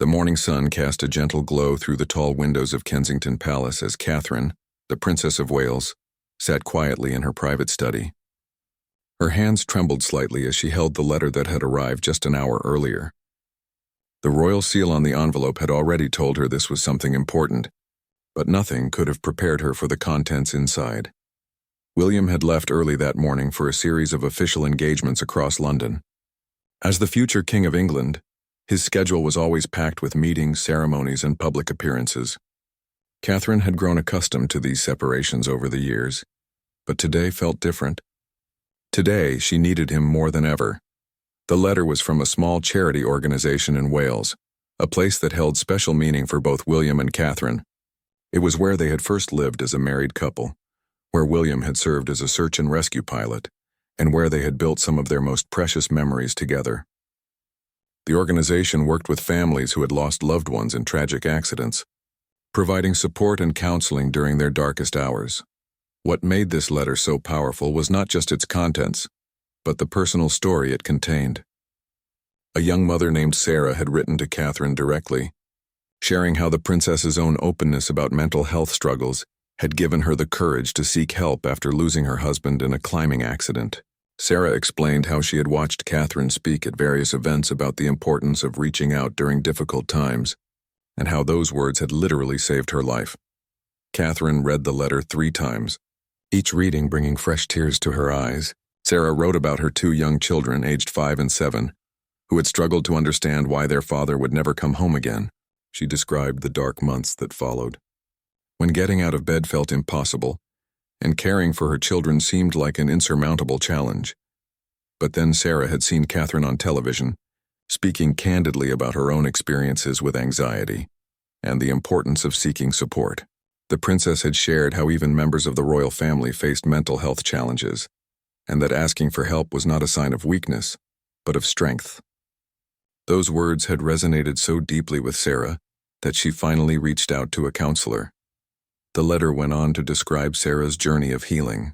The morning sun cast a gentle glow through the tall windows of Kensington Palace as Catherine, the Princess of Wales, sat quietly in her private study. Her hands trembled slightly as she held the letter that had arrived just an hour earlier. The royal seal on the envelope had already told her this was something important, but nothing could have prepared her for the contents inside. William had left early that morning for a series of official engagements across London. As the future King of England, his schedule was always packed with meetings, ceremonies, and public appearances. Catherine had grown accustomed to these separations over the years, but today felt different. Today, she needed him more than ever. The letter was from a small charity organization in Wales, a place that held special meaning for both William and Catherine. It was where they had first lived as a married couple, where William had served as a search and rescue pilot, and where they had built some of their most precious memories together. The organization worked with families who had lost loved ones in tragic accidents, providing support and counseling during their darkest hours. What made this letter so powerful was not just its contents, but the personal story it contained. A young mother named Sarah had written to Catherine directly, sharing how the princess's own openness about mental health struggles had given her the courage to seek help after losing her husband in a climbing accident. Sarah explained how she had watched Catherine speak at various events about the importance of reaching out during difficult times, and how those words had literally saved her life. Catherine read the letter 3 times, each reading bringing fresh tears to her eyes. Sarah wrote about her 2 young children, aged 5 and 7, who had struggled to understand why their father would never come home again. She described the dark months that followed, when getting out of bed felt impossible, and caring for her children seemed like an insurmountable challenge. But then Sarah had seen Catherine on television, speaking candidly about her own experiences with anxiety and the importance of seeking support. The princess had shared how even members of the royal family faced mental health challenges, and that asking for help was not a sign of weakness, but of strength. Those words had resonated so deeply with Sarah that she finally reached out to a counselor. The letter went on to describe Sarah's journey of healing,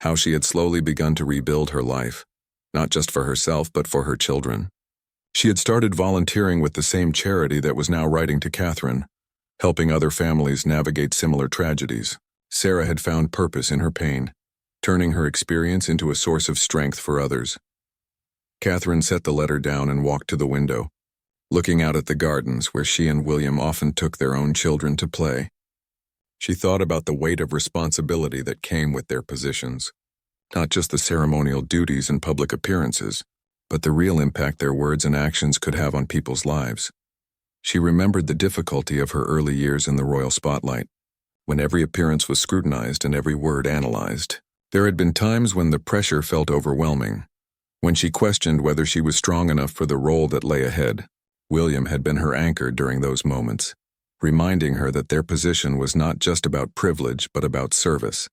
how she had slowly begun to rebuild her life, not just for herself but for her children. She had started volunteering with the same charity that was now writing to Catherine, helping other families navigate similar tragedies. Sarah had found purpose in her pain, turning her experience into a source of strength for others. Catherine set the letter down and walked to the window, looking out at the gardens where she and William often took their own children to play. She thought about the weight of responsibility that came with their positions, not just the ceremonial duties and public appearances, but the real impact their words and actions could have on people's lives. She remembered the difficulty of her early years in the royal spotlight, when every appearance was scrutinized and every word analyzed. There had been times when the pressure felt overwhelming, when she questioned whether she was strong enough for the role that lay ahead. William had been her anchor during those moments, reminding her that their position was not just about privilege but about service.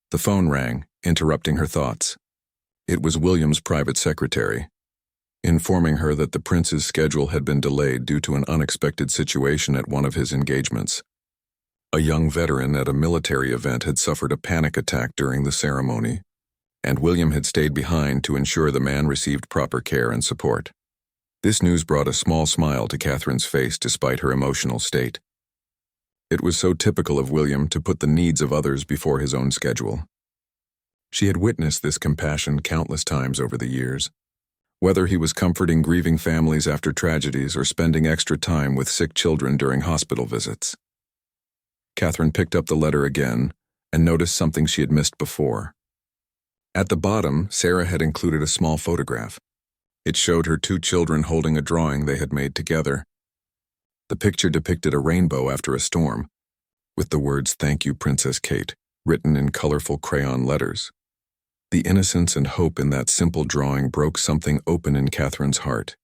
The phone rang, interrupting her thoughts. It was William's private secretary, informing her that the prince's schedule had been delayed due to an unexpected situation at one of his engagements. A young veteran at a military event had suffered a panic attack during the ceremony, and William had stayed behind to ensure the man received proper care and support. This news brought a small smile to Catherine's face despite her emotional state. It was so typical of William to put the needs of others before his own schedule. She had witnessed this compassion countless times over the years, whether he was comforting grieving families after tragedies or spending extra time with sick children during hospital visits. Catherine picked up the letter again and noticed something she had missed before. At the bottom, Sarah had included a small photograph. It showed her 2 children holding a drawing they had made together. The picture depicted a rainbow after a storm, with the words "Thank you, Princess Kate," written in colorful crayon letters. The innocence and hope in that simple drawing broke something open in Catherine's heart.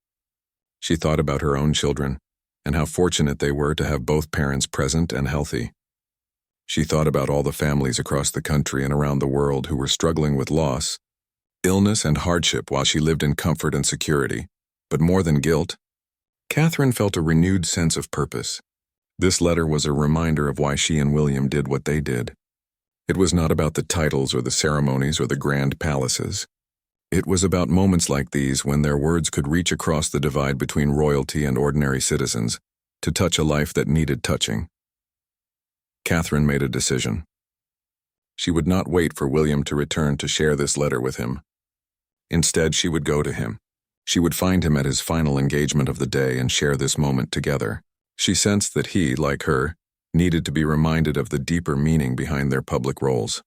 She thought about her own children, and how fortunate they were to have both parents present and healthy. She thought about all the families across the country and around the world who were struggling with loss, illness, and hardship while she lived in comfort and security. But more than guilt, Catherine felt a renewed sense of purpose. This letter was a reminder of why she and William did what they did. It was not about the titles or the ceremonies or the grand palaces. It was about moments like these when their words could reach across the divide between royalty and ordinary citizens to touch a life that needed touching. Catherine made a decision. She would not wait for William to return to share this letter with him. Instead, she would go to him. She would find him at his final engagement of the day and share this moment together. She sensed that he, like her, needed to be reminded of the deeper meaning behind their public roles.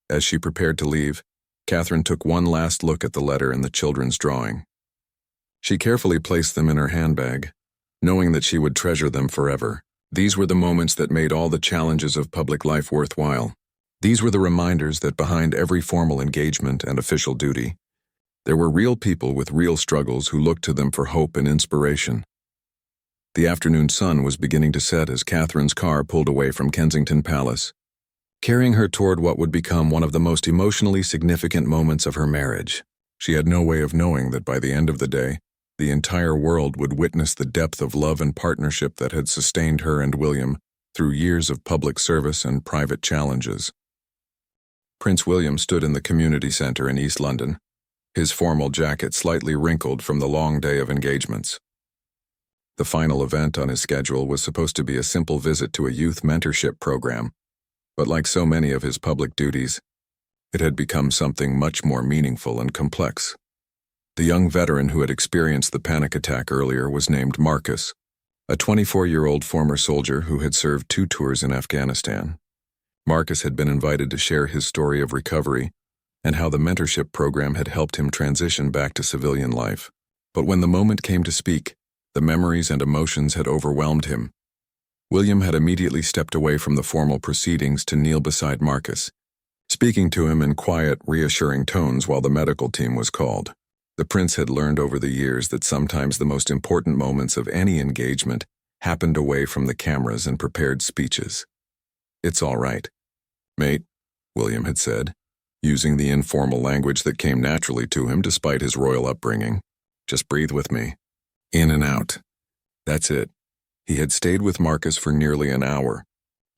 As she prepared to leave, Catherine took one last look at the letter and the children's drawing. She carefully placed them in her handbag, knowing that she would treasure them forever. These were the moments that made all the challenges of public life worthwhile. These were the reminders that behind every formal engagement and official duty, there were real people with real struggles who looked to them for hope and inspiration. The afternoon sun was beginning to set as Catherine's car pulled away from Kensington Palace, carrying her toward what would become one of the most emotionally significant moments of her marriage. She had no way of knowing that by the end of the day, the entire world would witness the depth of love and partnership that had sustained her and William through years of public service and private challenges. Prince William stood in the community centre in East London, his formal jacket slightly wrinkled from the long day of engagements. The final event on his schedule was supposed to be a simple visit to a youth mentorship program, but like so many of his public duties, it had become something much more meaningful and complex. The young veteran who had experienced the panic attack earlier was named Marcus, a 24-year-old former soldier who had served 2 tours in Afghanistan. Marcus had been invited to share his story of recovery and how the mentorship program had helped him transition back to civilian life. But when the moment came to speak, the memories and emotions had overwhelmed him. William had immediately stepped away from the formal proceedings to kneel beside Marcus, speaking to him in quiet, reassuring tones while the medical team was called. The prince had learned over the years that sometimes the most important moments of any engagement happened away from the cameras and prepared speeches. "It's all right, mate," William had said, using the informal language that came naturally to him despite his royal upbringing. "Just breathe with me. In and out. That's it." He had stayed with Marcus for nearly an hour,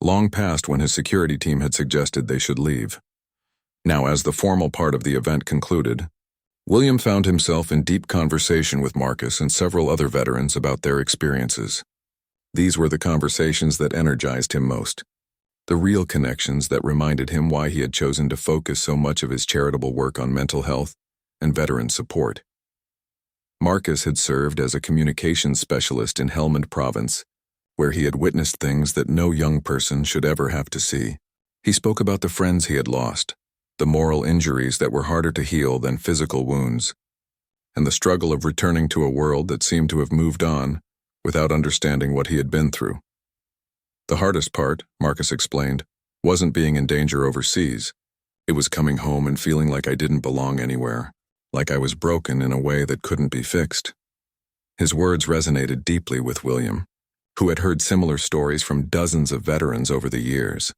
long past when his security team had suggested they should leave. Now, as the formal part of the event concluded, William found himself in deep conversation with Marcus and several other veterans about their experiences. These were the conversations that energized him most, the real connections that reminded him why he had chosen to focus so much of his charitable work on mental health and veteran support. Marcus had served as a communications specialist in Helmand Province, where he had witnessed things that no young person should ever have to see. He spoke about the friends he had lost, the moral injuries that were harder to heal than physical wounds, and the struggle of returning to a world that seemed to have moved on without understanding what he had been through. The hardest part, Marcus explained, wasn't being in danger overseas. It was coming home and feeling like I didn't belong anywhere, like I was broken in a way that couldn't be fixed. His words resonated deeply with William, who had heard similar stories from dozens of veterans over the years.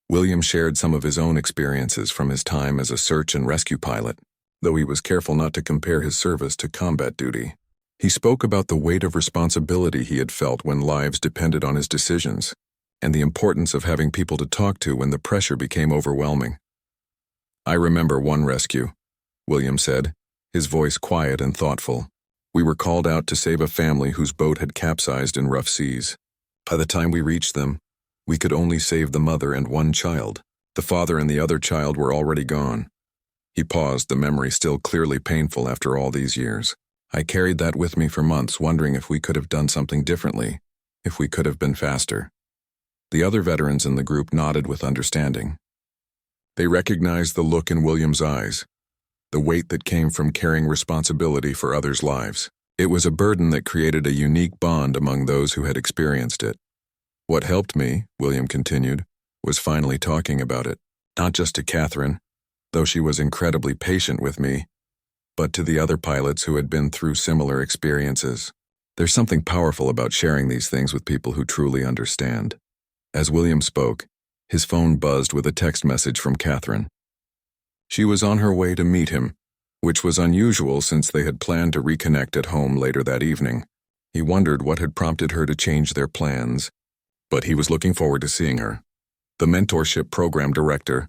William shared some of his own experiences from his time as a search and rescue pilot, though he was careful not to compare his service to combat duty. He spoke about the weight of responsibility he had felt when lives depended on his decisions, and the importance of having people to talk to when the pressure became overwhelming. "I remember one rescue," William said, his voice quiet and thoughtful. "We were called out to save a family whose boat had capsized in rough seas. By the time we reached them, we could only save the mother and one child. The father and the other child were already gone." He paused, the memory still clearly painful after all these years. "I carried that with me for months, wondering if we could have done something differently, if we could have been faster." The other veterans in the group nodded with understanding. They recognized the look in William's eyes, the weight that came from carrying responsibility for others' lives. It was a burden that created a unique bond among those who had experienced it. "What helped me," William continued, "was finally talking about it, not just to Catherine, though she was incredibly patient with me, but to the other pilots who had been through similar experiences. There's something powerful about sharing these things with people who truly understand." As William spoke, his phone buzzed with a text message from Catherine. She was on her way to meet him, which was unusual since they had planned to reconnect at home later that evening. He wondered what had prompted her to change their plans, but he was looking forward to seeing her. The mentorship program director,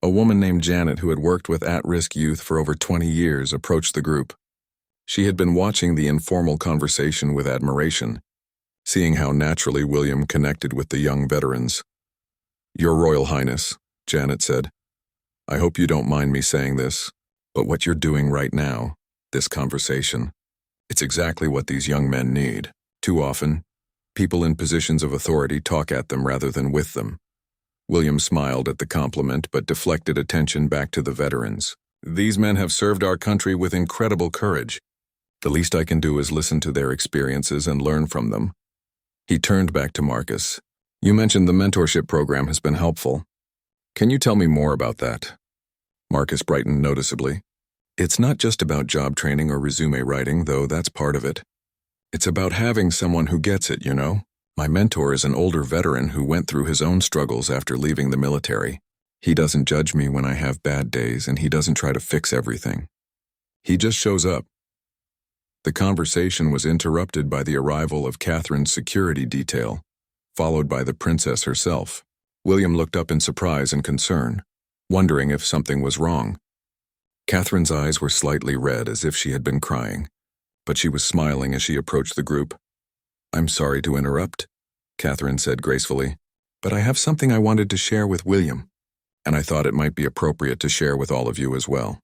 A woman named Janet, who had worked with at-risk youth for over 20 years, approached the group. She had been watching the informal conversation with admiration, seeing how naturally William connected with the young veterans. "Your Royal Highness," Janet said, "I hope you don't mind me saying this, but what you're doing right now, this conversation, it's exactly what these young men need. Too often, people in positions of authority talk at them rather than with them." William smiled at the compliment but deflected attention back to the veterans. "These men have served our country with incredible courage. The least I can do is listen to their experiences and learn from them." He turned back to Marcus. "You mentioned the mentorship program has been helpful. Can you tell me more about that?" Marcus brightened noticeably. "It's not just about job training or resume writing, though that's part of it. It's about having someone who gets it, you know? My mentor is an older veteran who went through his own struggles after leaving the military. He doesn't judge me when I have bad days, and he doesn't try to fix everything. He just shows up." The conversation was interrupted by the arrival of Catherine's security detail, followed by the princess herself. William looked up in surprise and concern, wondering if something was wrong. Catherine's eyes were slightly red, as if she had been crying, but she was smiling as she approached the group. "I'm sorry to interrupt," Catherine said gracefully, "but I have something I wanted to share with William, and I thought it might be appropriate to share with all of you as well."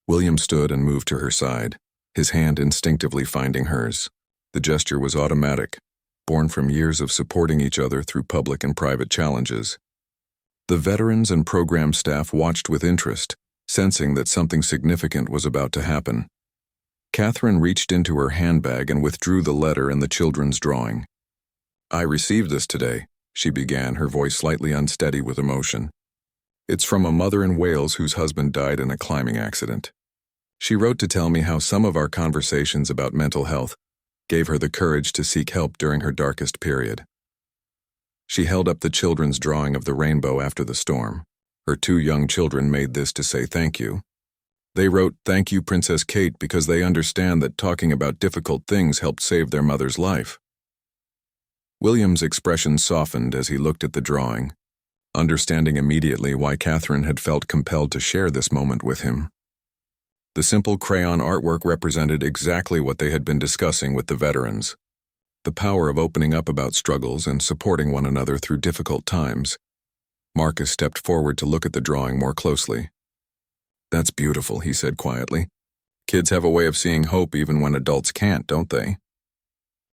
William stood and moved to her side, his hand instinctively finding hers. The gesture was automatic, born from years of supporting each other through public and private challenges. The veterans and program staff watched with interest, sensing that something significant was about to happen. Catherine reached into her handbag and withdrew the letter and the children's drawing. "I received this today," she began, her voice slightly unsteady with emotion. "It's from a mother in Wales whose husband died in a climbing accident. She wrote to tell me how some of our conversations about mental health gave her the courage to seek help during her darkest period." She held up the children's drawing of the rainbow after the storm. Her 2 young children made this to say thank you. They wrote, "Thank you, Princess Kate," because they understand that talking about difficult things helped save their mother's life. William's expression softened as he looked at the drawing, understanding immediately why Catherine had felt compelled to share this moment with him. The simple crayon artwork represented exactly what they had been discussing with the veterans: the power of opening up about struggles and supporting one another through difficult times. Marcus stepped forward to look at the drawing more closely. "That's beautiful," he said quietly. "Kids have a way of seeing hope even when adults can't, don't they?"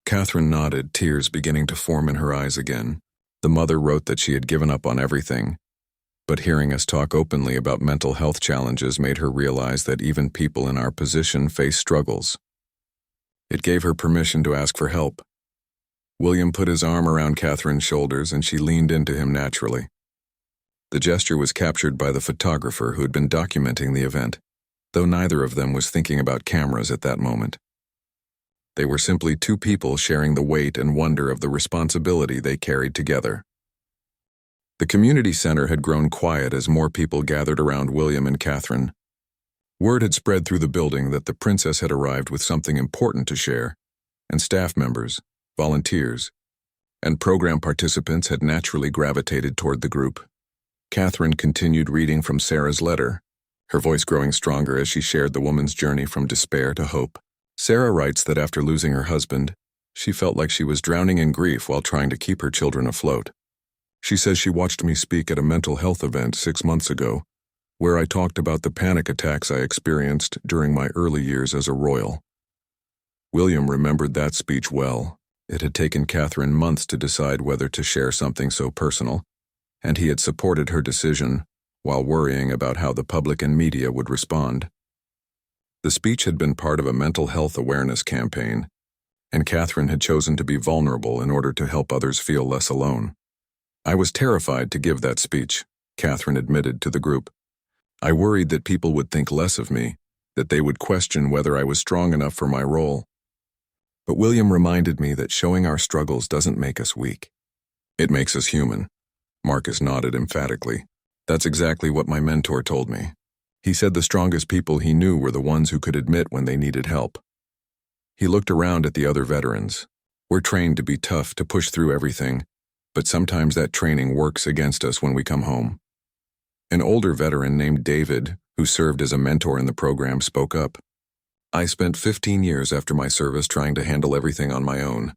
Catherine nodded, tears beginning to form in her eyes again. The mother wrote that she had given up on everything, but hearing us talk openly about mental health challenges made her realize that even people in our position face struggles. It gave her permission to ask for help. William put his arm around Catherine's shoulders and she leaned into him naturally. The gesture was captured by the photographer who had been documenting the event, though neither of them was thinking about cameras at that moment. They were simply 2 people sharing the weight and wonder of the responsibility they carried together. The community center had grown quiet as more people gathered around William and Catherine. Word had spread through the building that the princess had arrived with something important to share, and staff members, volunteers, and program participants had naturally gravitated toward the group. Catherine continued reading from Sarah's letter, her voice growing stronger as she shared the woman's journey from despair to hope. Sarah writes that after losing her husband, she felt like she was drowning in grief while trying to keep her children afloat. She says she watched me speak at a mental health event 6 months ago, where I talked about the panic attacks I experienced during my early years as a royal. William remembered that speech well. It had taken Catherine months to decide whether to share something so personal, and he had supported her decision while worrying about how the public and media would respond. The speech had been part of a mental health awareness campaign, and Catherine had chosen to be vulnerable in order to help others feel less alone. "I was terrified to give that speech," Catherine admitted to the group. "I worried that people would think less of me, that they would question whether I was strong enough for my role. But William reminded me that showing our struggles doesn't make us weak. It makes us human." Marcus nodded emphatically. "That's exactly what my mentor told me. He said the strongest people he knew were the ones who could admit when they needed help." He looked around at the other veterans. "We're trained to be tough, to push through everything, but sometimes that training works against us when we come home. An older veteran named David, who served as a mentor in the program, spoke up. I spent 15 years after my service trying to handle everything on my own.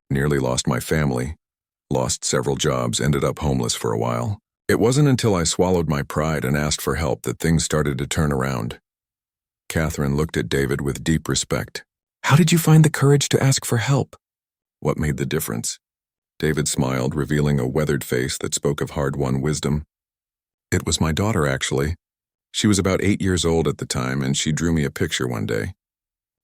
Nearly lost my family, lost several jobs, ended up homeless for a while. It wasn't until I swallowed my pride and asked for help that things started to turn around. Catherine looked at David with deep respect. How did you find the courage to ask for help? What made the difference? David smiled, revealing a weathered face that spoke of hard-won wisdom. It was my daughter, actually. She was about 8 years old at the time, and she drew me a picture one day.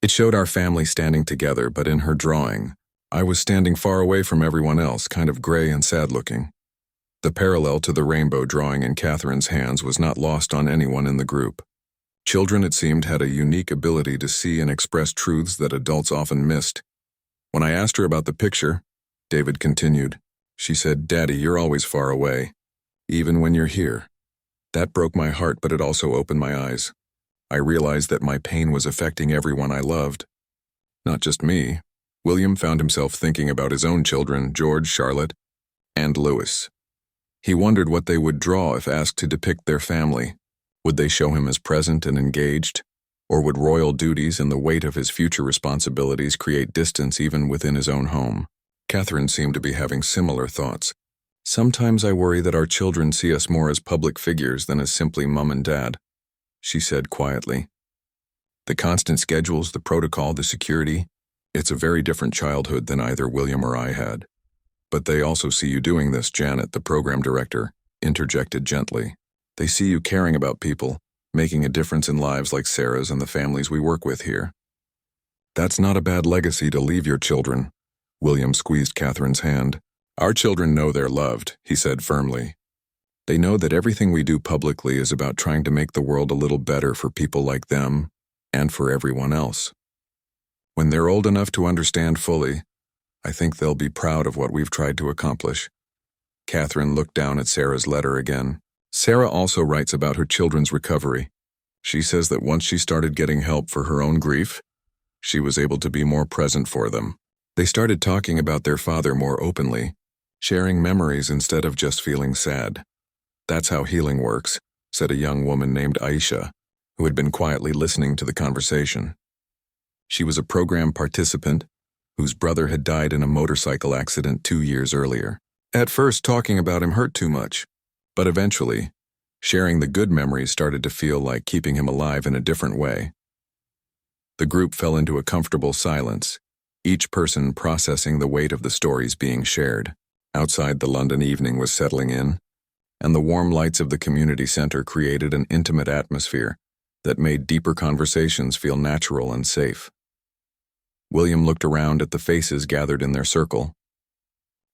It showed our family standing together, but in her drawing, I was standing far away from everyone else, kind of gray and sad-looking. The parallel to the rainbow drawing in Catherine's hands was not lost on anyone in the group. Children, it seemed, had a unique ability to see and express truths that adults often missed. When I asked her about the picture, David continued, she said, "Daddy, you're always far away, even when you're here." That broke my heart, but it also opened my eyes. I realized that my pain was affecting everyone I loved. Not just me. William found himself thinking about his own children, George, Charlotte, and Louis. He wondered what they would draw if asked to depict their family. Would they show him as present and engaged? Or would royal duties and the weight of his future responsibilities create distance even within his own home? Catherine seemed to be having similar thoughts. Sometimes I worry that our children see us more as public figures than as simply mom and dad, she said quietly. The constant schedules, the protocol, the security, it's a very different childhood than either William or I had. But they also see you doing this, Janet, the program director, interjected gently. They see you caring about people, making a difference in lives like Sarah's and the families we work with here. That's not a bad legacy to leave your children. William squeezed Catherine's hand. Our children know they're loved, he said firmly. They know that everything we do publicly is about trying to make the world a little better for people like them and for everyone else. When they're old enough to understand fully, I think they'll be proud of what we've tried to accomplish. Catherine looked down at Sarah's letter again. Sarah also writes about her children's recovery. She says that once she started getting help for her own grief, she was able to be more present for them. They started talking about their father more openly, sharing memories instead of just feeling sad. That's how healing works, said a young woman named Aisha, who had been quietly listening to the conversation. She was a program participant whose brother had died in a motorcycle accident 2 years earlier. At first, talking about him hurt too much, but eventually, sharing the good memories started to feel like keeping him alive in a different way. The group fell into a comfortable silence, each person processing the weight of the stories being shared. Outside, the London evening was settling in, and the warm lights of the community center created an intimate atmosphere that made deeper conversations feel natural and safe. William looked around at the faces gathered in their circle.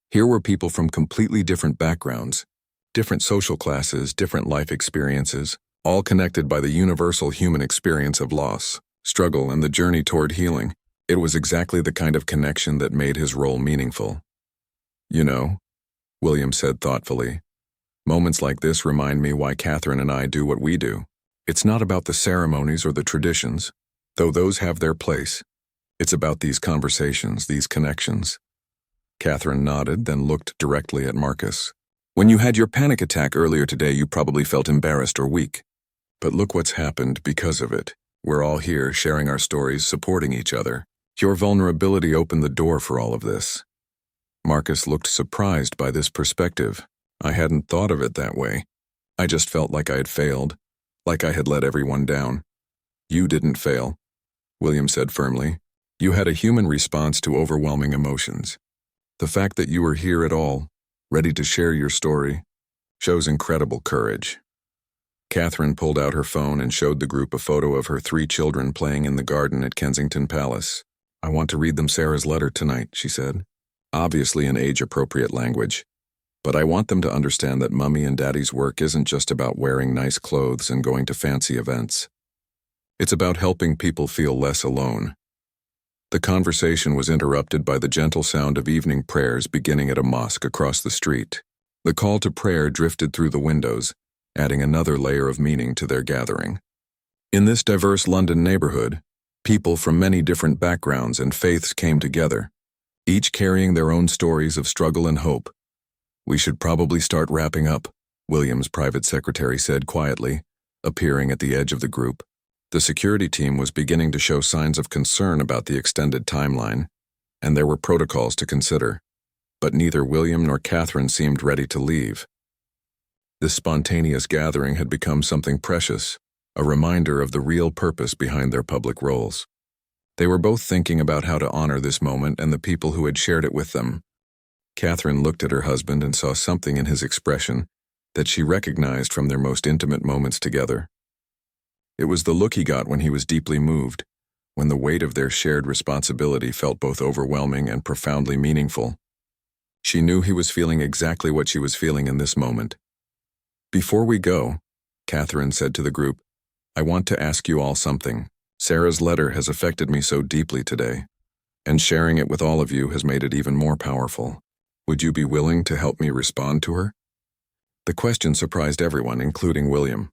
Here were people from completely different backgrounds, different social classes, different life experiences, all connected by the universal human experience of loss, struggle, and the journey toward healing. It was exactly the kind of connection that made his role meaningful. You know, William said thoughtfully, moments like this remind me why Catherine and I do what we do. It's not about the ceremonies or the traditions, though those have their place. It's about these conversations, these connections. Catherine nodded, then looked directly at Marcus. When you had your panic attack earlier today, you probably felt embarrassed or weak. But look what's happened because of it. We're all here, sharing our stories, supporting each other. Your vulnerability opened the door for all of this. Marcus looked surprised by this perspective. I hadn't thought of it that way. I just felt like I had failed, like I had let everyone down. You didn't fail, William said firmly. You had a human response to overwhelming emotions. The fact that you were here at all, ready to share your story, shows incredible courage. Catherine pulled out her phone and showed the group a photo of her 3 children playing in the garden at Kensington Palace. I want to read them Sarah's letter tonight, she said. Obviously in age-appropriate language. But I want them to understand that Mummy and Daddy's work isn't just about wearing nice clothes and going to fancy events. It's about helping people feel less alone. The conversation was interrupted by the gentle sound of evening prayers beginning at a mosque across the street. The call to prayer drifted through the windows, adding another layer of meaning to their gathering. In this diverse London neighborhood, people from many different backgrounds and faiths came together, each carrying their own stories of struggle and hope. We should probably start wrapping up, William's private secretary said quietly, appearing at the edge of the group. The security team was beginning to show signs of concern about the extended timeline, and there were protocols to consider. But neither William nor Catherine seemed ready to leave. This spontaneous gathering had become something precious, a reminder of the real purpose behind their public roles. They were both thinking about how to honor this moment and the people who had shared it with them. Catherine looked at her husband and saw something in his expression that she recognized from their most intimate moments together. It was the look he got when he was deeply moved, when the weight of their shared responsibility felt both overwhelming and profoundly meaningful. She knew he was feeling exactly what she was feeling in this moment. "Before we go," Catherine said to the group, "I want to ask you all something. Sarah's letter has affected me so deeply today, and sharing it with all of you has made it even more powerful. Would you be willing to help me respond to her?" The question surprised everyone, including William.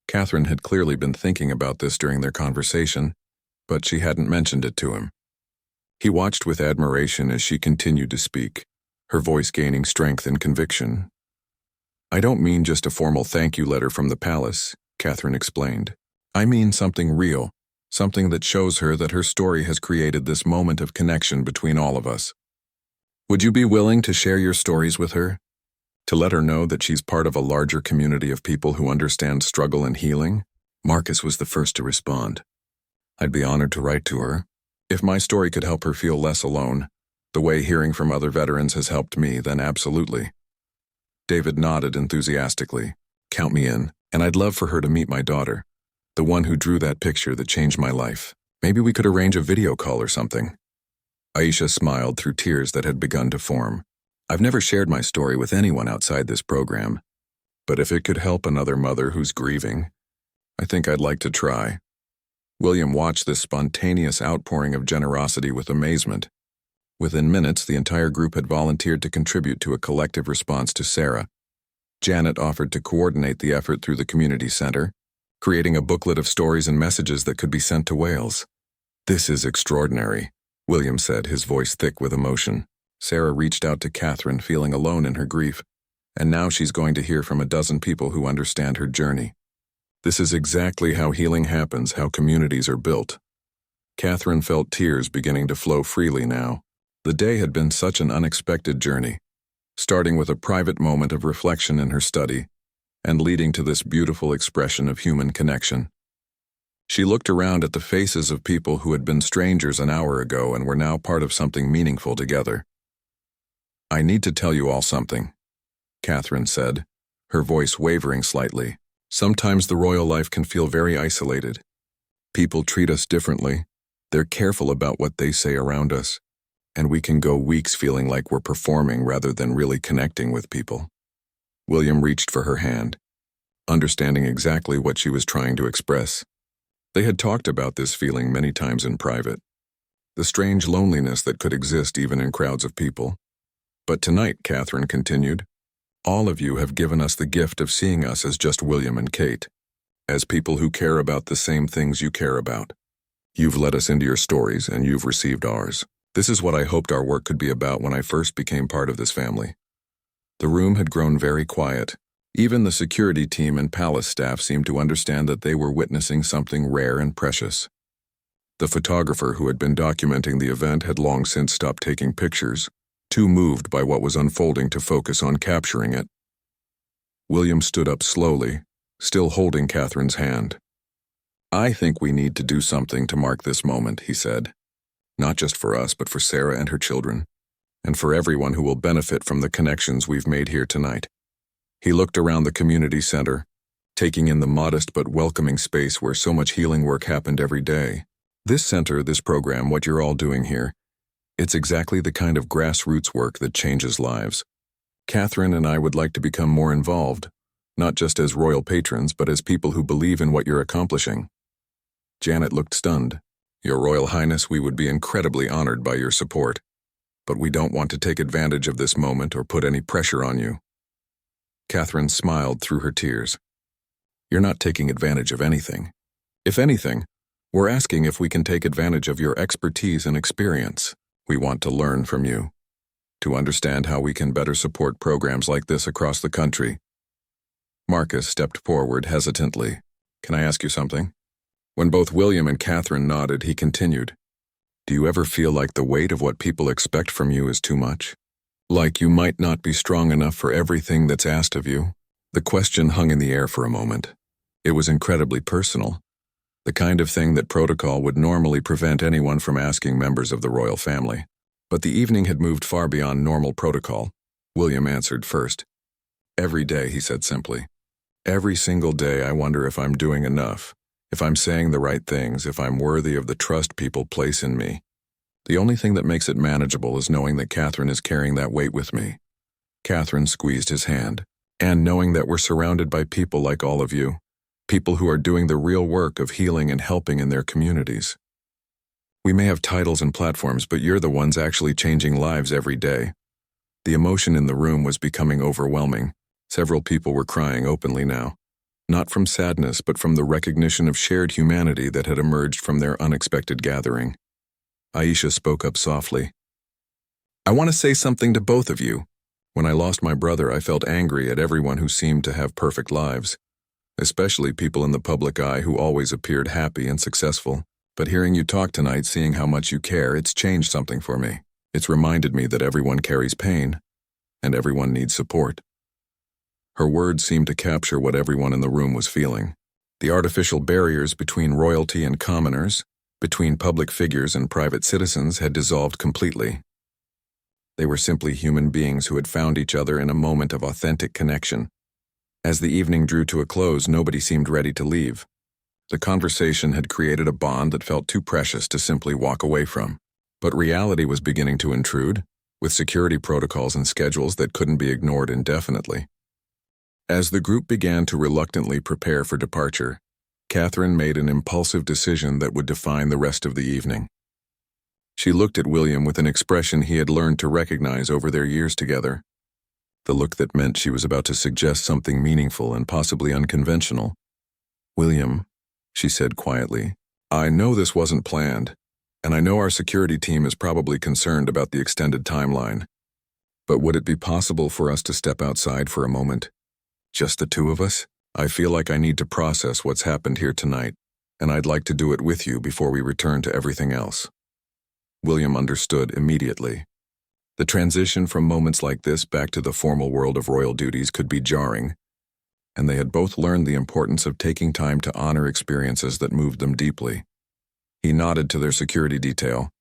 Catherine had clearly been thinking about this during their conversation, but she hadn't mentioned it to him. He watched with admiration as she continued to speak, her voice gaining strength and conviction. "I don't mean just a formal thank you letter from the palace," Catherine explained. "I mean something real, something that shows her that her story has created this moment of connection between all of us. Would you be willing to share your stories with her? To let her know that she's part of a larger community of people who understand struggle and healing?" Marcus was the first to respond. "I'd be honored to write to her. If my story could help her feel less alone, the way hearing from other veterans has helped me, then absolutely." David nodded enthusiastically. "Count me in, and I'd love for her to meet my daughter, the one who drew that picture that changed my life. Maybe we could arrange a video call or something." Aisha smiled through tears that had begun to form. "I've never shared my story with anyone outside this program, but if it could help another mother who's grieving, I think I'd like to try." William watched this spontaneous outpouring of generosity with amazement. Within minutes, the entire group had volunteered to contribute to a collective response to Sarah. Janet offered to coordinate the effort through the community center, creating a booklet of stories and messages that could be sent to Wales. "This is extraordinary," William said, his voice thick with emotion. Sarah reached out to Catherine, feeling alone in her grief, and now she's going to hear from a dozen people who understand her journey. This is exactly how healing happens, how communities are built. Catherine felt tears beginning to flow freely now. The day had been such an unexpected journey, starting with a private moment of reflection in her study, and leading to this beautiful expression of human connection. She looked around at the faces of people who had been strangers an hour ago and were now part of something meaningful together. "I need to tell you all something," Catherine said, her voice wavering slightly. "Sometimes the royal life can feel very isolated. People treat us differently. They're careful about what they say around us, and we can go weeks feeling like we're performing rather than really connecting with people." William reached for her hand, understanding exactly what she was trying to express. They had talked about this feeling many times in private, the strange loneliness that could exist even in crowds of people. "But tonight," Catherine continued, "all of you have given us the gift of seeing us as just William and Kate, as people who care about the same things you care about. You've let us into your stories, and you've received ours. This is what I hoped our work could be about when I first became part of this family." The room had grown very quiet. Even the security team and palace staff seemed to understand that they were witnessing something rare and precious. The photographer who had been documenting the event had long since stopped taking pictures, too moved by what was unfolding to focus on capturing it. William stood up slowly, still holding Catherine's hand. "I think we need to do something to mark this moment," he said. "Not just for us, but for Sarah and her children, and for everyone who will benefit from the connections we've made here tonight." He looked around the community center, taking in the modest but welcoming space where so much healing work happened every day. "This center, this program, what you're all doing here, it's exactly the kind of grassroots work that changes lives. Catherine and I would like to become more involved, not just as royal patrons, but as people who believe in what you're accomplishing." Janet looked stunned. "Your Royal Highness, we would be incredibly honored by your support, but we don't want to take advantage of this moment or put any pressure on you." Catherine smiled through her tears. "You're not taking advantage of anything. If anything, we're asking if we can take advantage of your expertise and experience. We want to learn from you, to understand how we can better support programs like this across the country. Marcus stepped forward hesitantly. "Can I ask you something?" When both William and Catherine nodded, he continued. "Do you ever feel like the weight of what people expect from you is too much? Like you might not be strong enough for everything that's asked of you?" The question hung in the air for a moment. It was incredibly personal, the kind of thing that protocol would normally prevent anyone from asking members of the royal family. But the evening had moved far beyond normal protocol. William answered first. "Every day," he said simply. "Every single day I wonder if I'm doing enough, if I'm saying the right things, if I'm worthy of the trust people place in me. The only thing that makes it manageable is knowing that Catherine is carrying that weight with me." Catherine squeezed his hand. "And knowing that we're surrounded by people like all of you, people who are doing the real work of healing and helping in their communities. We may have titles and platforms, but you're the ones actually changing lives every day." The emotion in the room was becoming overwhelming. Several people were crying openly now, not from sadness but from the recognition of shared humanity that had emerged from their unexpected gathering. Aisha spoke up softly. "I want to say something to both of you. When I lost my brother, I felt angry at everyone who seemed to have perfect lives, especially people in the public eye who always appeared happy and successful. But hearing you talk tonight, seeing how much you care, it's changed something for me. It's reminded me that everyone carries pain, and everyone needs support." Her words seemed to capture what everyone in the room was feeling. The artificial barriers between royalty and commoners, between public figures and private citizens, had dissolved completely. They were simply human beings who had found each other in a moment of authentic connection. As the evening drew to a close, nobody seemed ready to leave. The conversation had created a bond that felt too precious to simply walk away from. But reality was beginning to intrude, with security protocols and schedules that couldn't be ignored indefinitely. As the group began to reluctantly prepare for departure, Catherine made an impulsive decision that would define the rest of the evening. She looked at William with an expression he had learned to recognize over their years together, the look that meant she was about to suggest something meaningful and possibly unconventional. "William," she said quietly, "I know this wasn't planned, and I know our security team is probably concerned about the extended timeline. But would it be possible for us to step outside for a moment? Just the two of us? I feel like I need to process what's happened here tonight, and I'd like to do it with you before we return to everything else." William understood immediately. The transition from moments like this back to the formal world of royal duties could be jarring, and they had both learned the importance of taking time to honor experiences that moved them deeply. He nodded to their security detail,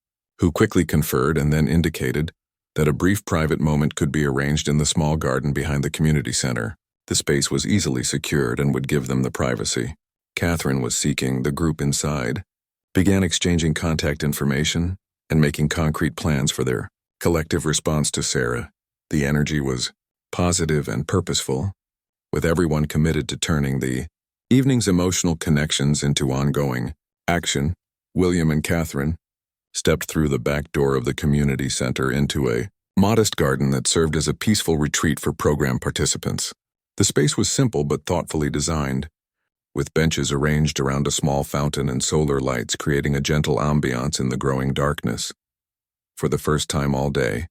who quickly conferred and then indicated that a brief private moment could be arranged in the small garden behind the community center. The space was easily secured and would give them the privacy. Catherine was seeking the group inside, began exchanging contact information, and making concrete plans for their collective response to Sarah. The energy was positive and purposeful, with everyone committed to turning the evening's emotional connections into ongoing action. William and Catherine stepped through the back door of the community center into a modest garden that served as a peaceful retreat for program participants. The space was simple but thoughtfully designed, with benches arranged around a small fountain and solar lights creating a gentle ambiance in the growing darkness. For the first time all day,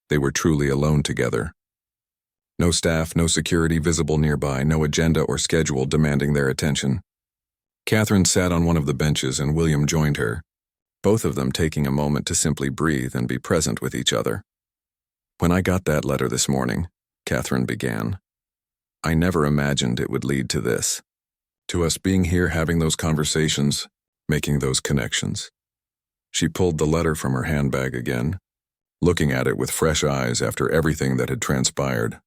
they were truly alone together. No staff, no security visible nearby, no agenda or schedule demanding their attention. Catherine sat on one of the benches and William joined her, both of them taking a moment to simply breathe and be present with each other. "When I got that letter this morning," Catherine began, "I never imagined it would lead to this. To us being here having those conversations, making those connections." She pulled the letter from her handbag again, looking at it with fresh eyes after everything that had transpired.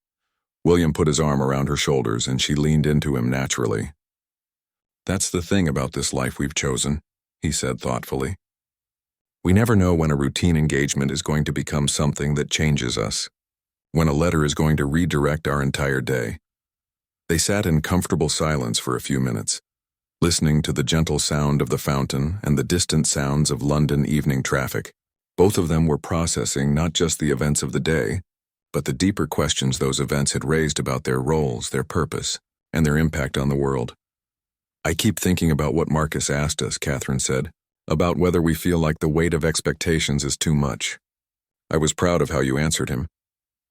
William put his arm around her shoulders and she leaned into him naturally. "That's the thing about this life we've chosen," he said thoughtfully. "We never know when a routine engagement is going to become something that changes us, when a letter is going to redirect our entire day." They sat in comfortable silence for a few minutes, listening to the gentle sound of the fountain and the distant sounds of London evening traffic. Both of them were processing not just the events of the day, but the deeper questions those events had raised about their roles, their purpose, and their impact on the world. "I keep thinking about what Marcus asked us," Catherine said, "about whether we feel like the weight of expectations is too much. I was proud of how you answered him,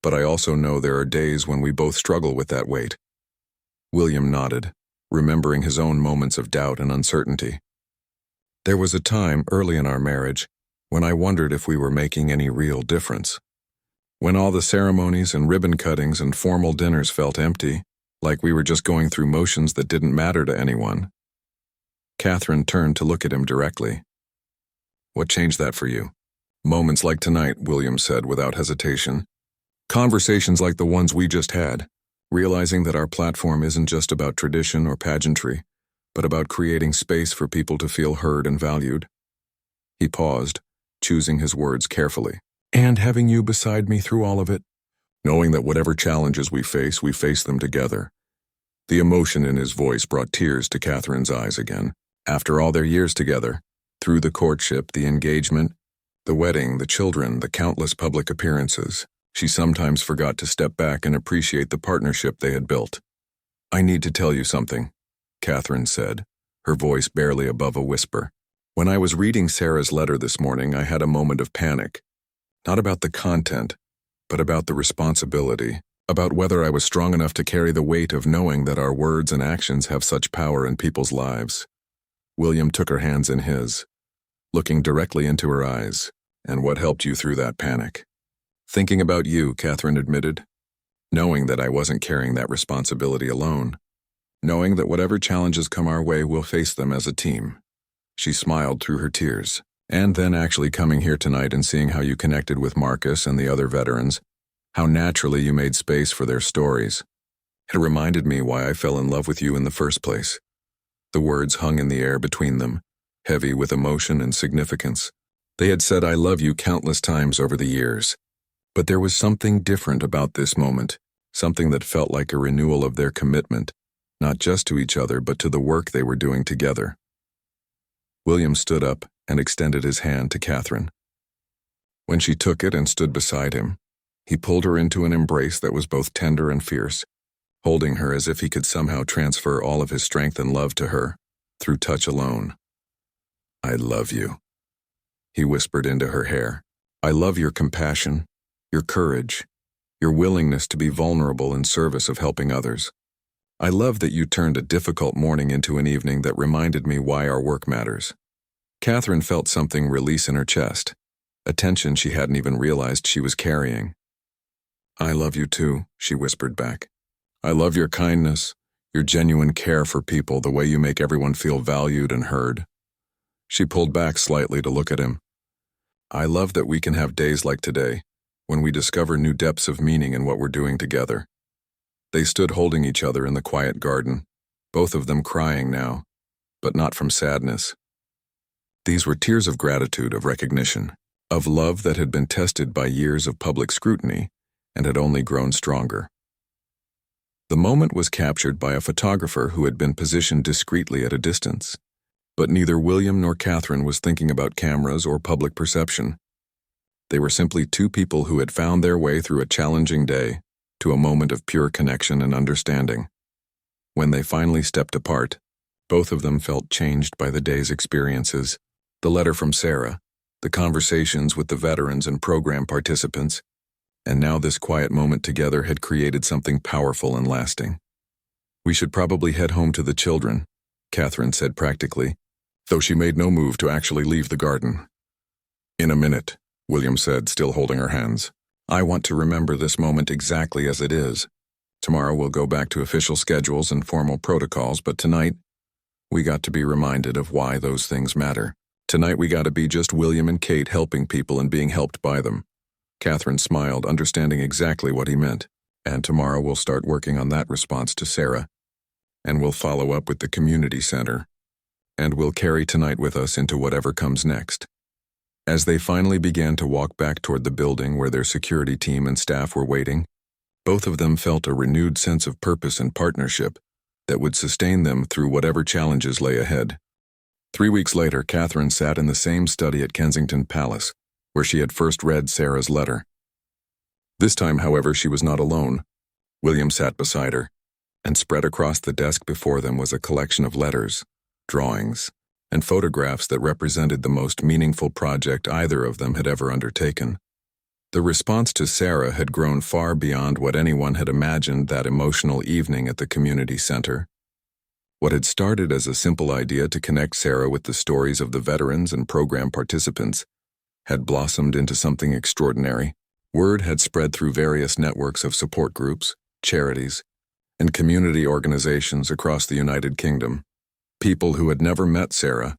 but I also know there are days when we both struggle with that weight. William nodded, remembering his own moments of doubt and uncertainty. There was a time early in our marriage when I wondered if we were making any real difference. When all the ceremonies and ribbon cuttings and formal dinners felt empty, like we were just going through motions that didn't matter to anyone. Catherine turned to look at him directly. What changed that for you? Moments like tonight, William said without hesitation. Conversations like the ones we just had, realizing that our platform isn't just about tradition or pageantry, but about creating space for people to feel heard and valued. He paused, choosing his words carefully. And having you beside me through all of it, knowing that whatever challenges we face them together. The emotion in his voice brought tears to Catherine's eyes again. After all their years together, through the courtship, the engagement, the wedding, the children, the countless public appearances, she sometimes forgot to step back and appreciate the partnership they had built. I need to tell you something, Catherine said, her voice barely above a whisper. When I was reading Sarah's letter this morning, I had a moment of panic. Not about the content, but about the responsibility, about whether I was strong enough to carry the weight of knowing that our words and actions have such power in people's lives. William took her hands in his, looking directly into her eyes. And what helped you through that panic? Thinking about you, Catherine admitted, knowing that I wasn't carrying that responsibility alone, knowing that whatever challenges come our way, we'll face them as a team. She smiled through her tears. And then actually coming here tonight and seeing how you connected with Marcus and the other veterans, how naturally you made space for their stories. It reminded me why I fell in love with you in the first place. The words hung in the air between them, heavy with emotion and significance. They had said I love you countless times over the years. But there was something different about this moment, something that felt like a renewal of their commitment, not just to each other but to the work they were doing together. William stood up and extended his hand to Catherine. When she took it and stood beside him, he pulled her into an embrace that was both tender and fierce, holding her as if he could somehow transfer all of his strength and love to her, through touch alone. I love you, he whispered into her hair. I love your compassion, your courage, your willingness to be vulnerable in service of helping others. I love that you turned a difficult morning into an evening that reminded me why our work matters. Catherine felt something release in her chest, a tension she hadn't even realized she was carrying. I love you too, she whispered back. I love your kindness, your genuine care for people, the way you make everyone feel valued and heard. She pulled back slightly to look at him. I love that we can have days like today, when we discover new depths of meaning in what we're doing together. They stood holding each other in the quiet garden, both of them crying now, but not from sadness. These were tears of gratitude, of recognition, of love that had been tested by years of public scrutiny and had only grown stronger. The moment was captured by a photographer who had been positioned discreetly at a distance, but neither William nor Catherine was thinking about cameras or public perception. They were simply two people who had found their way through a challenging day to a moment of pure connection and understanding. When they finally stepped apart, both of them felt changed by the day's experiences. The letter from Sarah, the conversations with the veterans and program participants, and now this quiet moment together had created something powerful and lasting. We should probably head home to the children, Catherine said practically, though she made no move to actually leave the garden. In a minute, William said, still holding her hands. I want to remember this moment exactly as it is. Tomorrow we'll go back to official schedules and formal protocols, but tonight, we got to be reminded of why those things matter. Tonight we got to be just William and Kate helping people and being helped by them. Catherine smiled, understanding exactly what he meant. And tomorrow we'll start working on that response to Sarah. And we'll follow up with the community center. And we'll carry tonight with us into whatever comes next. As they finally began to walk back toward the building where their security team and staff were waiting, both of them felt a renewed sense of purpose and partnership that would sustain them through whatever challenges lay ahead. 3 weeks later, Catherine sat in the same study at Kensington Palace, where she had first read Sarah's letter. This time, however, she was not alone. William sat beside her, and spread across the desk before them was a collection of letters, drawings, and photographs that represented the most meaningful project either of them had ever undertaken. The response to Sarah had grown far beyond what anyone had imagined that emotional evening at the community center. What had started as a simple idea to connect Sarah with the stories of the veterans and program participants had blossomed into something extraordinary. Word had spread through various networks of support groups, charities, and community organizations across the United Kingdom. People who had never met Sarah,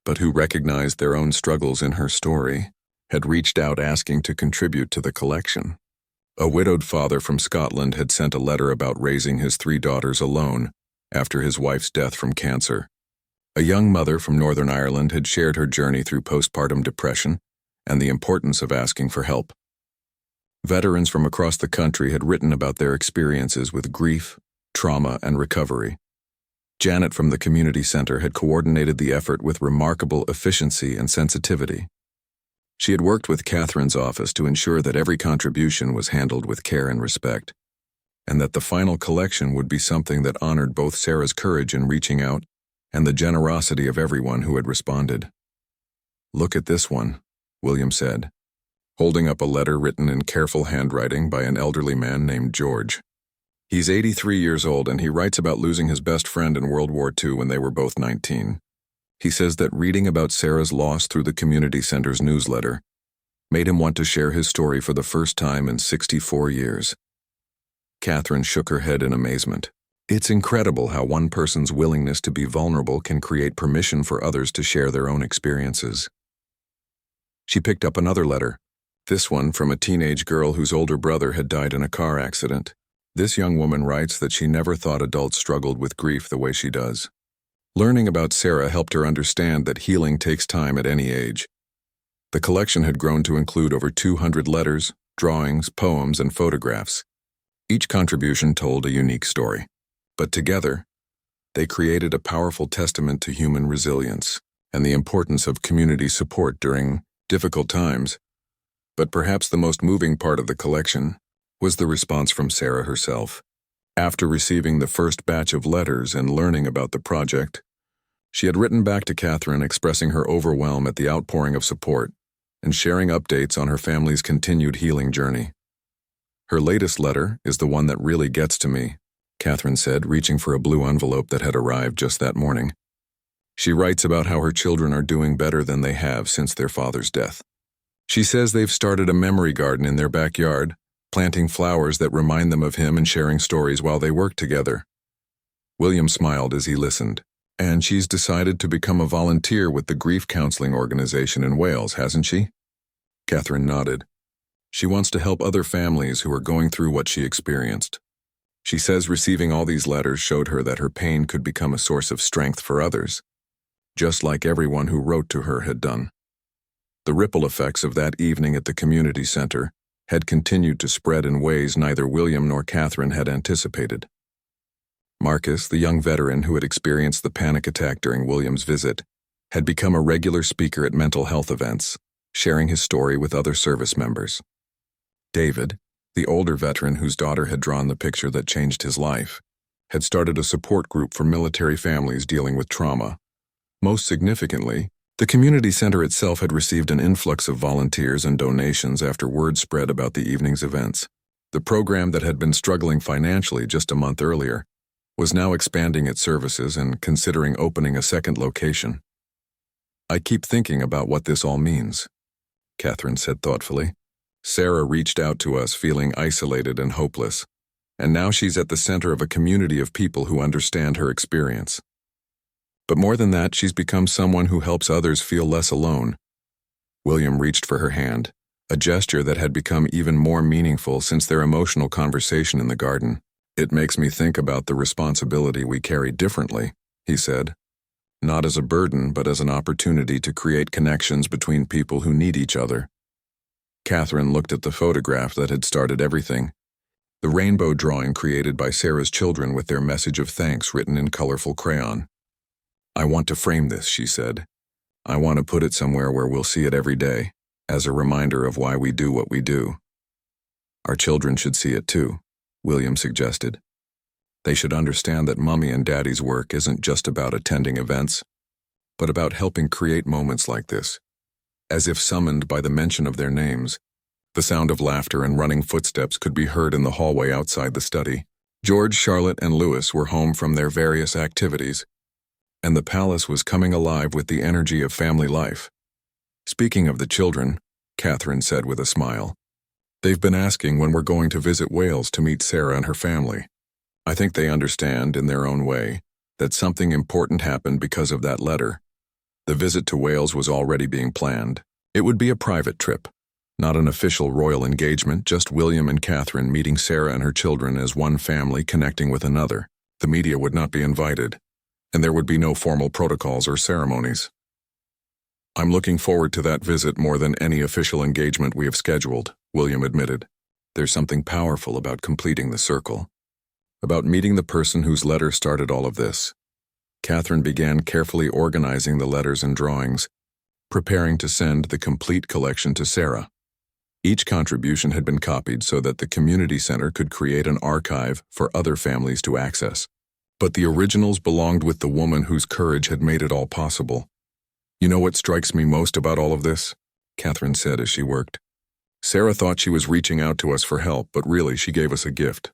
but who recognized their own struggles in her story, had reached out asking to contribute to the collection. A widowed father from Scotland had sent a letter about raising his 3 daughters alone after his wife's death from cancer. A young mother from Northern Ireland had shared her journey through postpartum depression and the importance of asking for help. Veterans from across the country had written about their experiences with grief, trauma, and recovery. Janet from the community center had coordinated the effort with remarkable efficiency and sensitivity. She had worked with Catherine's office to ensure that every contribution was handled with care and respect, and that the final collection would be something that honored both Sarah's courage in reaching out and the generosity of everyone who had responded. "Look at this one," William said, holding up a letter written in careful handwriting by an elderly man named George. He's 83 years old, and he writes about losing his best friend in World War II when they were both 19. He says that reading about Sarah's loss through the community center's newsletter made him want to share his story for the first time in 64 years. Catherine shook her head in amazement. It's incredible how one person's willingness to be vulnerable can create permission for others to share their own experiences. She picked up another letter, this one from a teenage girl whose older brother had died in a car accident. This young woman writes that she never thought adults struggled with grief the way she does. Learning about Sarah helped her understand that healing takes time at any age. The collection had grown to include over 200 letters, drawings, poems, and photographs. Each contribution told a unique story. But together, they created a powerful testament to human resilience and the importance of community support during difficult times. But perhaps the most moving part of the collection was the response from Sarah herself. After receiving the first batch of letters and learning about the project, she had written back to Catherine expressing her overwhelm at the outpouring of support and sharing updates on her family's continued healing journey. "Her latest letter is the one that really gets to me," Catherine said, reaching for a blue envelope that had arrived just that morning. She writes about how her children are doing better than they have since their father's death. She says they've started a memory garden in their backyard, planting flowers that remind them of him and sharing stories while they work together. William smiled as he listened. "And she's decided to become a volunteer with the grief counseling organization in Wales, hasn't she?" Catherine nodded. "She wants to help other families who are going through what she experienced. She says receiving all these letters showed her that her pain could become a source of strength for others, just like everyone who wrote to her had done." The ripple effects of that evening at the community center had continued to spread in ways neither William nor Catherine had anticipated. Marcus, the young veteran who had experienced the panic attack during William's visit, had become a regular speaker at mental health events, sharing his story with other service members. David, the older veteran whose daughter had drawn the picture that changed his life, had started a support group for military families dealing with trauma. Most significantly, the community center itself had received an influx of volunteers and donations after word spread about the evening's events. The program that had been struggling financially just a month earlier was now expanding its services and considering opening a second location. "I keep thinking about what this all means," Catherine said thoughtfully. "Sarah reached out to us feeling isolated and hopeless, and now she's at the center of a community of people who understand her experience. But more than that, she's become someone who helps others feel less alone." William reached for her hand, a gesture that had become even more meaningful since their emotional conversation in the garden. "It makes me think about the responsibility we carry differently," he said. "Not as a burden, but as an opportunity to create connections between people who need each other." Catherine looked at the photograph that had started everything, the rainbow drawing created by Sarah's children with their message of thanks written in colorful crayon. "I want to frame this," she said. "I want to put it somewhere where we'll see it every day, as a reminder of why we do what we do." "Our children should see it too," William suggested. "They should understand that Mommy and Daddy's work isn't just about attending events, but about helping create moments like this. As if summoned by the mention of their names, The sound of laughter and running footsteps could be heard in the hallway outside the study. George, Charlotte, and Louis were home from their various activities, and the palace was coming alive with the energy of family life. Speaking of the children, Catherine said with a smile, they've been asking when we're going to visit Wales to meet Sarah and her family. I think they understand, in their own way, that something important happened because of that letter. The visit to Wales was already being planned. It would be a private trip, not an official royal engagement, just William and Catherine meeting Sarah and her children as one family connecting with another. The media would not be invited, and there would be no formal protocols or ceremonies. I'm looking forward to that visit more than any official engagement we have scheduled, William admitted. There's something powerful about completing the circle, about meeting the person whose letter started all of this. Catherine began carefully organizing the letters and drawings, preparing to send the complete collection to Sarah. Each contribution had been copied so that the community center could create an archive for other families to access. But the originals belonged with the woman whose courage had made it all possible. You know what strikes me most about all of this? Catherine said as she worked. Sarah thought she was reaching out to us for help, but really she gave us a gift.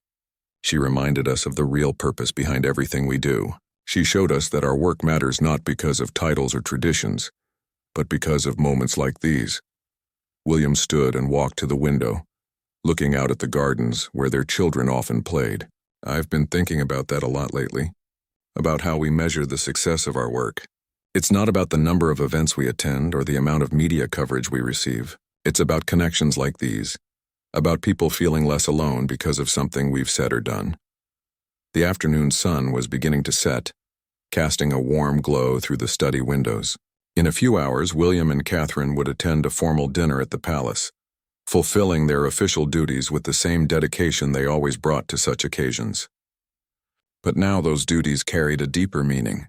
She reminded us of the real purpose behind everything we do. She showed us that our work matters not because of titles or traditions, but because of moments like these. William stood and walked to the window, looking out at the gardens where their children often played. I've been thinking about that a lot lately, about how we measure the success of our work. It's not about the number of events we attend or the amount of media coverage we receive. It's about connections like these, about people feeling less alone because of something we've said or done. The afternoon sun was beginning to set, casting a warm glow through the study windows. In a few hours, William and Catherine would attend a formal dinner at the palace, fulfilling their official duties with the same dedication they always brought to such occasions. But now those duties carried a deeper meaning,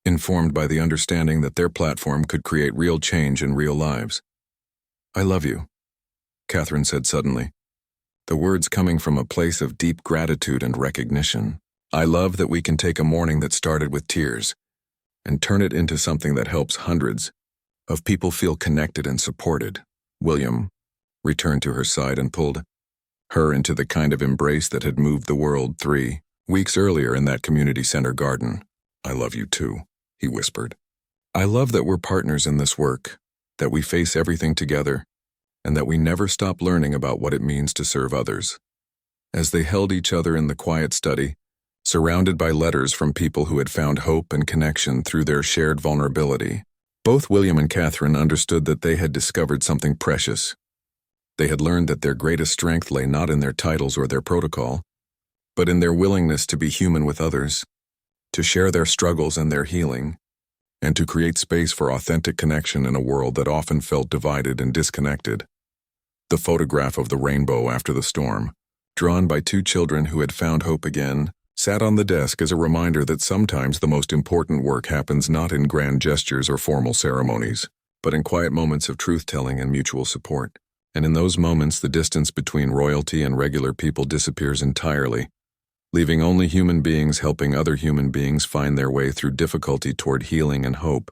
informed by the understanding that their platform could create real change in real lives. I love you, Catherine said suddenly, the words coming from a place of deep gratitude and recognition. I love that we can take a morning that started with tears and turn it into something that helps hundreds of people feel connected and supported. William returned to her side and pulled her into the kind of embrace that had moved the world 3 weeks earlier in that community center garden. I love you too, he whispered. I love that we're partners in this work, that we face everything together, and that we never stop learning about what it means to serve others. As they held each other in the quiet study, surrounded by letters from people who had found hope and connection through their shared vulnerability, both William and Catherine understood that they had discovered something precious. They had learned that their greatest strength lay not in their titles or their protocol, but in their willingness to be human with others, to share their struggles and their healing, and to create space for authentic connection in a world that often felt divided and disconnected. The photograph of the rainbow after the storm, drawn by 2 children who had found hope again, sat on the desk as a reminder that sometimes the most important work happens not in grand gestures or formal ceremonies, but in quiet moments of truth-telling and mutual support. And in those moments, the distance between royalty and regular people disappears entirely, leaving only human beings helping other human beings find their way through difficulty toward healing and hope.